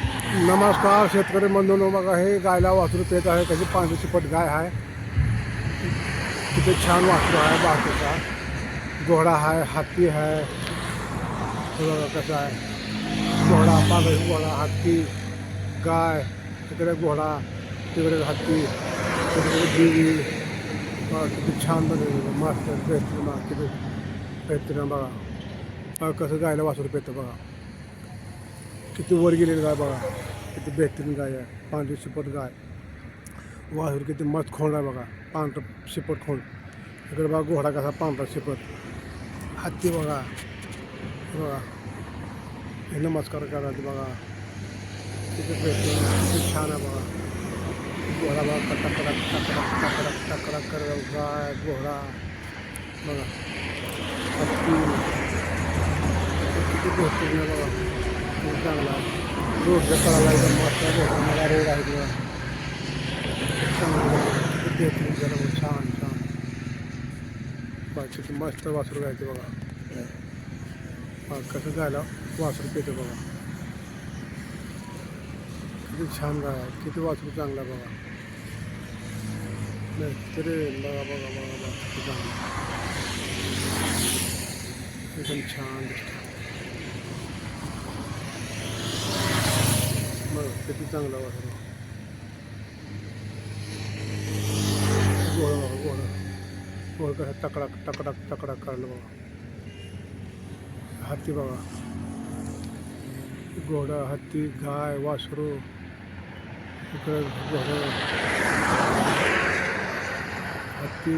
नमस्कार शेतकरी बंधूंनो, बघा हे गायला वासरू पेत आहे. त्याची पांढरी चिपट गाय आहे. तिथे छान वासरू आहे. बाकीचा घोडा आहे, हत्ती आहे. हे बघा कसं आहे. घोडा, पांढरी घोडा, हत्ती, गाय, तिकडे घोडा, तिकडे हत्ती, तिकडे देवी. बघा किती छान बनवलेलं, मस्त बेहतरीन, किती बेहतरीन. बघा कसं गायला वासरू पेतं. बघा किती वर गेलेली गाय. बघा किती बेहतरीन गाय आहे. पांढरी शिपट गाय. वासरू किती मस्त खोंड आहे. बघा पांढरं शिपट खोंड. इकडे बघा घोडा कसा पांढरा शिपट. हत्ती बघा. बघा हे नमस्कार करायचं. बघा किती बेहतरीन, किती छान आहे. बघा घोडा बघा टकडक टकडक टकडक टकडक करत गाय, घोडा. बघा हत्ती किती बेहतरीन आहे. बघा खूप चांगला आहे. रोडच्या कडाला एकदम मस्त घोडा. मला रोड आहे किंवा चांगलं किती बेहतरीन झालं. बघ छान छान. बघा किती मस्त वासरू गायते. बघा कसं गायला वासरू पेते. बघा किती छान गाय आहे. किती वासरू चांगला आहे. बघा तरी बघा बघा बघा बघा किती चांगलं एकदम छान दिसतं. बघा किती चांगला वासरू. घोडा बघा घोडा. घोडा कसं टकडक टकडक टकडक काढलं. बघा हत्ती बघा. घोडा, हत्ती, गाय, वासरू. इकडे घोडा, हत्ती.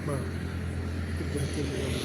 बघा किती बेहतरीन.